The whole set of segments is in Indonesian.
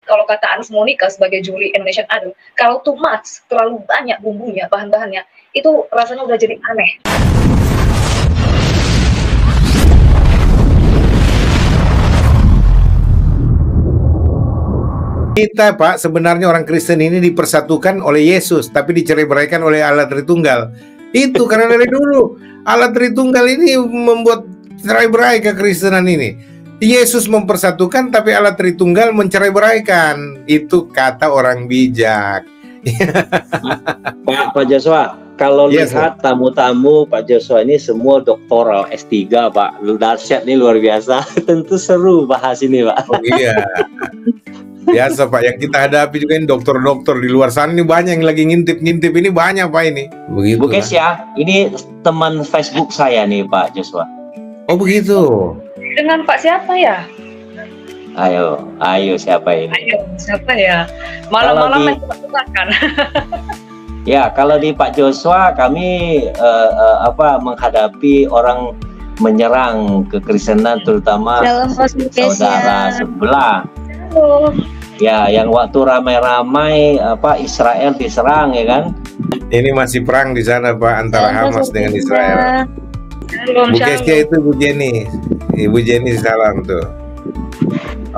kalau kata Anies Monika sebagai juri Indonesian Idol, kalau too much, terlalu banyak bumbunya, bahan-bahannya, itu rasanya udah jadi aneh. Kita, Pak, sebenarnya orang Kristen ini dipersatukan oleh Yesus, tapi dicerai-beraikan oleh Allah Tritunggal. Itu karena dari dulu Allah Tritunggal ini membuat cerai-berai kekristenan ini. Yesus mempersatukan, tapi Allah Tritunggal mencerai-beraikan. Itu kata orang bijak. Pak Joshua, kalau lihat tamu-tamu Pak Joshua ini semua doktoral S3, Pak. Lu dahsyat nih, luar biasa. Tentu seru bahas ini, Pak. Oh iya. Biasa, Pak, yang kita hadapi juga ini dokter-dokter di luar sana ini banyak yang lagi ngintip-ngintip ini, banyak, Pak, ini. Begitu. Bu Kesia, ini teman Facebook saya nih, Pak Joshua. Oh begitu. Dengan Pak siapa ya? Ayo siapa ini? Ayo siapa ya? Malam-malam makan. Ya, kalau di Pak Joshua kami menghadapi orang menyerang kekristenan, terutama saudara sebelah. Halo. Ya, yang waktu ramai-ramai Israel diserang, ya kan? Ini masih perang di sana, Pak, antara Hamas dengan Israel. Bu Kesia itu Bu Jenny. Ibu Jenny salam tuh.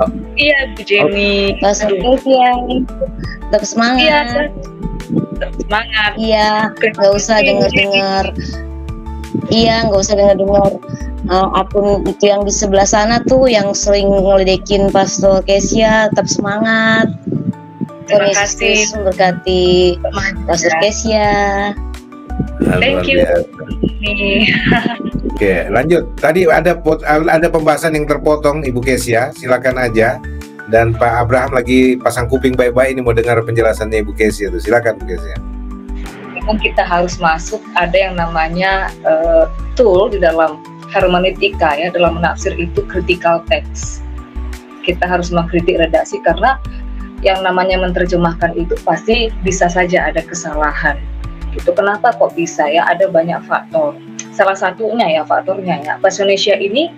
Oh. Iya, Bu Jenny. Tetap semangat. Iya, tetap semangat. Iya, nggak usah dengar-dengar. Iya, nggak usah dengar-dengar. Akun itu yang di sebelah sana tuh yang sering ngeledekin Pastor Kesia. Tetap semangat. Terima kasih. Berkati Pastor Kesia. Thank you. Oke, lanjut. Tadi ada pembahasan yang terpotong, Ibu Kesia. Silakan aja. Dan Pak Abraham lagi pasang kuping baik-baik ini mau dengar penjelasannya Ibu Kesia tuh. Silakan Bu Kesia. Memang kita harus masuk, ada yang namanya tool di dalam hermeneutika, ya, dalam menafsir itu critical text. Kita harus mengkritik redaksi karena yang namanya menerjemahkan itu pasti bisa saja ada kesalahan. Itu kenapa kok bisa, ya? Ada banyak faktor. Salah satunya ya faktornya ya, bahasa Indonesia ini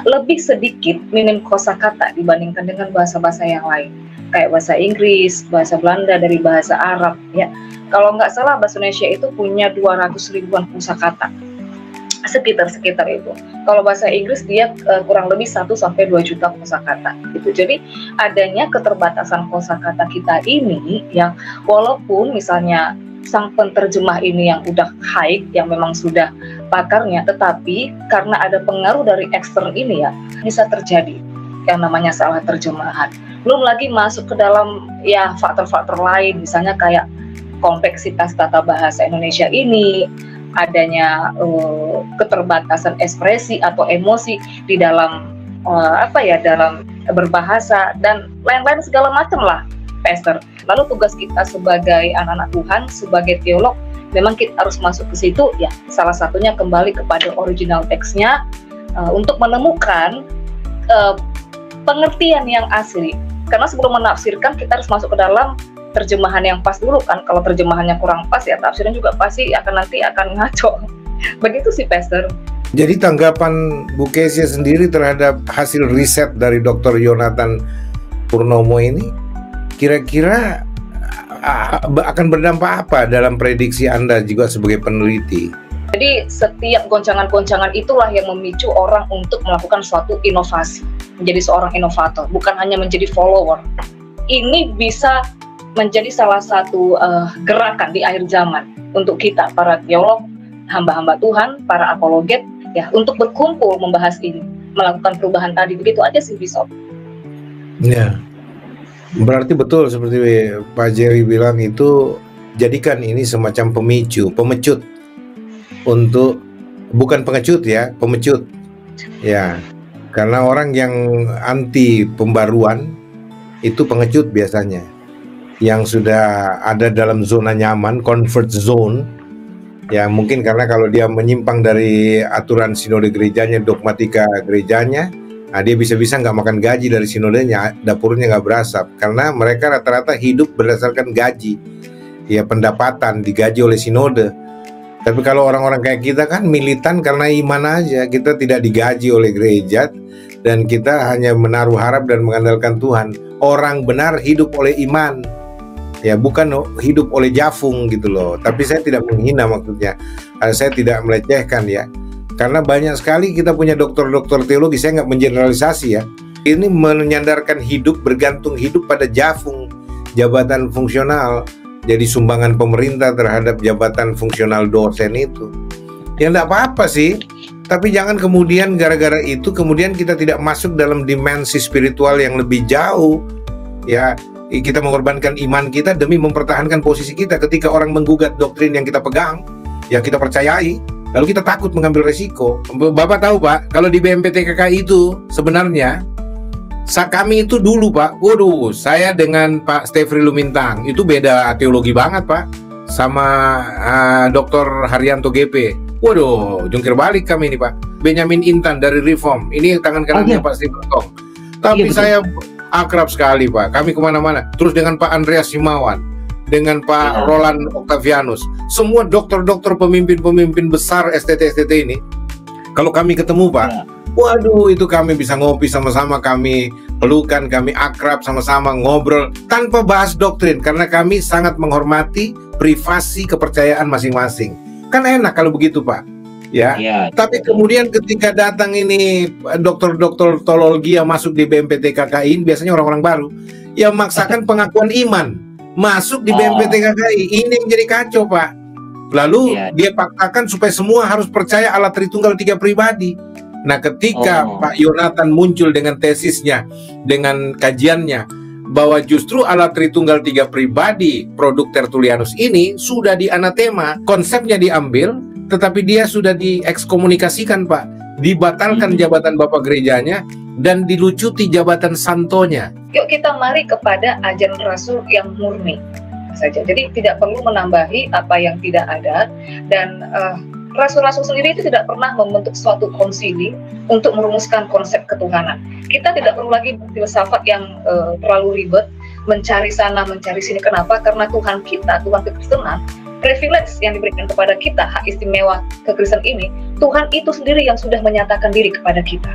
lebih sedikit minim kosakata dibandingkan dengan bahasa-bahasa yang lain. Kayak bahasa Inggris, bahasa Belanda dari bahasa Arab, ya. Kalau nggak salah bahasa Indonesia itu punya 200 ribuan kosakata. Sekitar itu. Kalau bahasa Inggris dia kurang lebih 1-2 juta kosakata. Itu jadi adanya keterbatasan kosakata kita ini yang walaupun misalnya sang penerjemah ini yang udah high, yang memang sudah pakarnya, tetapi karena ada pengaruh dari eksternal ini ya bisa terjadi yang namanya salah terjemahan. Belum lagi masuk ke dalam ya faktor-faktor lain, misalnya kayak kompleksitas tata bahasa Indonesia ini, adanya keterbatasan ekspresi atau emosi di dalam dalam berbahasa dan lain-lain segala macam lah, Pastor. Lalu tugas kita sebagai anak-anak Tuhan, sebagai teolog, memang kita harus masuk ke situ ya. Salah satunya kembali kepada original teksnya untuk menemukan pengertian yang asli. Karena sebelum menafsirkan kita harus masuk ke dalam terjemahan yang pas dulu kan. Kalau terjemahannya kurang pas ya tafsirnya juga pasti akan ngaco. Begitu sih, Pastor. Jadi tanggapan Bu Kesia sendiri terhadap hasil riset dari Dr. Yonatan Purnomo ini kira-kira akan berdampak apa dalam prediksi Anda juga sebagai peneliti? Jadi setiap goncangan-goncangan itulah yang memicu orang untuk melakukan suatu inovasi, menjadi seorang inovator, bukan hanya menjadi follower. Ini bisa menjadi salah satu gerakan di akhir zaman untuk kita para teolog, hamba-hamba Tuhan, para apologet ya, untuk berkumpul membahas ini, melakukan perubahan tadi. Begitu aja sih, Bishop. Ya. Berarti betul seperti Pak Jerry bilang, itu jadikan ini semacam pemecut untuk, bukan pengecut ya, pemecut ya, karena orang yang anti pembaruan itu pengecut biasanya, yang sudah ada dalam zona nyaman, comfort zone ya, mungkin karena kalau dia menyimpang dari aturan sinode gerejanya, dogmatika gerejanya, nah dia bisa-bisa nggak makan gaji dari sinodenya, dapurnya nggak berasap, karena mereka rata-rata hidup berdasarkan gaji, ya pendapatan, digaji oleh sinode. Tapi kalau orang-orang kayak kita kan militan karena iman aja, kita tidak digaji oleh gereja dan kita hanya menaruh harap dan mengandalkan Tuhan. Orang benar hidup oleh iman, ya bukan hidup oleh jafung gitu loh. Tapi saya tidak menghina maksudnya, saya tidak melecehkan ya. Karena banyak sekali kita punya dokter-dokter teologi, saya nggak mengeneralisasi ya. Ini menyandarkan hidup, bergantung hidup pada jafung, jabatan fungsional. Jadi sumbangan pemerintah terhadap jabatan fungsional dosen itu. Ya enggak apa-apa sih. Tapi jangan kemudian gara-gara itu kemudian kita tidak masuk dalam dimensi spiritual yang lebih jauh. Ya, kita mengorbankan iman kita demi mempertahankan posisi kita ketika orang menggugat doktrin yang kita pegang, yang kita percayai, lalu kita takut mengambil resiko. Bapak tahu Pak, kalau di BMPTKK itu sebenarnya kami itu dulu Pak, waduh, saya dengan Pak Stefri Lumintang itu beda teologi banget Pak, sama Dr. Haryanto GP. Waduh, jungkir balik kami ini Pak. Benyamin Intan dari Reform, ini tangan kanannya Pak Stefan Tong. Tapi saya akrab sekali Pak, kami kemana-mana. Terus dengan Pak Andreas Himawan, dengan Pak Roland Octavianus, semua dokter-dokter pemimpin-pemimpin besar STT-STT ini, kalau kami ketemu Pak, waduh, itu kami bisa ngopi sama-sama, kami pelukan, kami akrab sama-sama, ngobrol tanpa bahas doktrin karena kami sangat menghormati privasi kepercayaan masing-masing. Kan enak kalau begitu Pak, ya. Tapi kemudian ketika datang ini dokter-dokter teologi yang masuk di BMPTKKI, biasanya orang-orang baru yang memaksakan pengakuan iman masuk di BMPTKKI, ini yang jadi kacau Pak. Lalu dia paksakan supaya semua harus percaya Allah Tritunggal 3 pribadi. Nah, ketika Pak Yonatan muncul dengan tesisnya, dengan kajiannya, bahwa justru Allah Tritunggal 3 pribadi produk Tertullianus ini sudah dianatema, konsepnya diambil, tetapi dia sudah diekskomunikasikan Pak, dibatalkan jabatan Bapak gerejanya, dan dilucuti jabatan santonya. Yuk kita mari kepada ajaran Rasul yang murni saja. Jadi tidak perlu menambahi apa yang tidak ada, dan Rasul-Rasul sendiri itu tidak pernah membentuk suatu konsili untuk merumuskan konsep ketuhanan. Kita tidak perlu lagi filsafat yang terlalu ribet, mencari sana, mencari sini. Kenapa? Karena Tuhan kita, Tuhan kekristenan, privilege yang diberikan kepada kita, hak istimewa kekristenan ini, Tuhan itu sendiri yang sudah menyatakan diri kepada kita.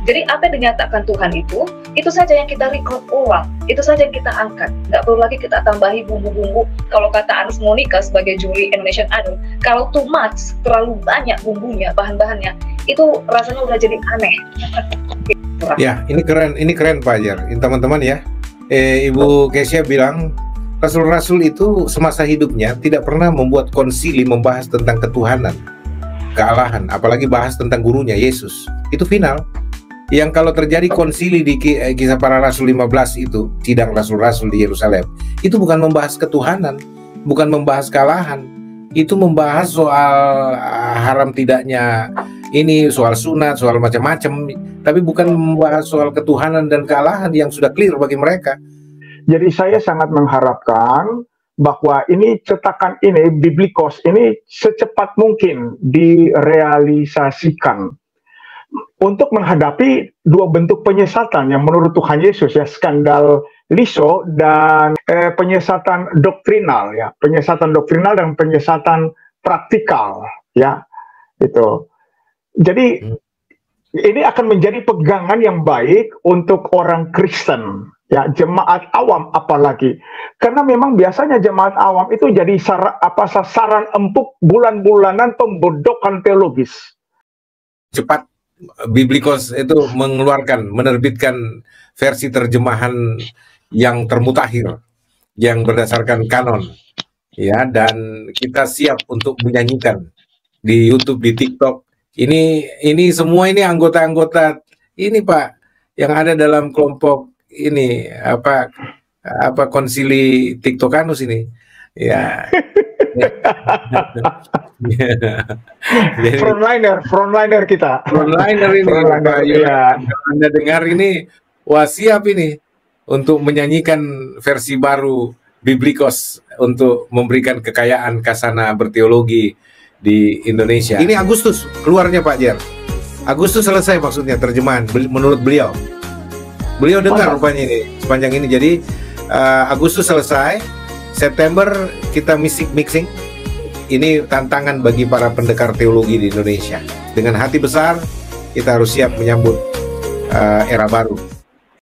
Jadi apa yang dinyatakan Tuhan itu saja yang kita record ulang, itu saja yang kita angkat. Nggak perlu lagi kita tambahi bumbu-bumbu. Kalau kata Anis Monica sebagai juri Indonesian Idol, kalau too much, terlalu banyak bumbunya, bahan-bahannya, itu rasanya udah jadi aneh. Ya, ini keren Pak Ajar, teman-teman ya. Ibu Kesia bilang, Rasul-Rasul itu semasa hidupnya tidak pernah membuat konsili membahas tentang ketuhanan, kealahan, apalagi bahas tentang gurunya, Yesus. Itu final. Yang kalau terjadi konsili di Kisah Para Rasul 15 itu, sidang Rasul-Rasul di Yerusalem, itu bukan membahas ketuhanan, bukan membahas kealahan, itu membahas soal haram tidaknya ini, soal sunat, soal macam-macam, tapi bukan membahas soal ketuhanan dan kealahan yang sudah clear bagi mereka. Jadi saya sangat mengharapkan bahwa ini cetakan ini, Biblikos ini secepat mungkin direalisasikan untuk menghadapi dua bentuk penyesatan yang menurut Tuhan Yesus ya, skandal liso dan penyesatan doktrinal ya, penyesatan doktrinal dan penyesatan praktikal ya, itu. Jadi ini akan menjadi pegangan yang baik untuk orang Kristen ya, jemaat awam apalagi, karena memang biasanya jemaat awam itu jadi sasaran empuk bulan-bulanan pembodokan teologis. Cepat Biblikos itu menerbitkan versi terjemahan yang termutakhir, yang berdasarkan kanon, ya, dan kita siap untuk menyanyikan di YouTube, di TikTok. Ini semua ini anggota-anggota ini Pak, yang ada dalam kelompok ini apa konsili TikTokanus ini, ya. Jadi, frontliner kita. Frontliner ini. Ya. Anda dengar ini, wah siap ini untuk menyanyikan versi baru Biblikos untuk memberikan kekayaan kasana berteologi di Indonesia. Ini Agustus keluarnya Pak Jer. Agustus selesai maksudnya terjemahan menurut beliau. Beliau dengar rupanya ini sepanjang ini. Jadi Agustus selesai. September kita mixing, ini tantangan bagi para pendekar teologi di Indonesia. Dengan hati besar, kita harus siap menyambut era baru.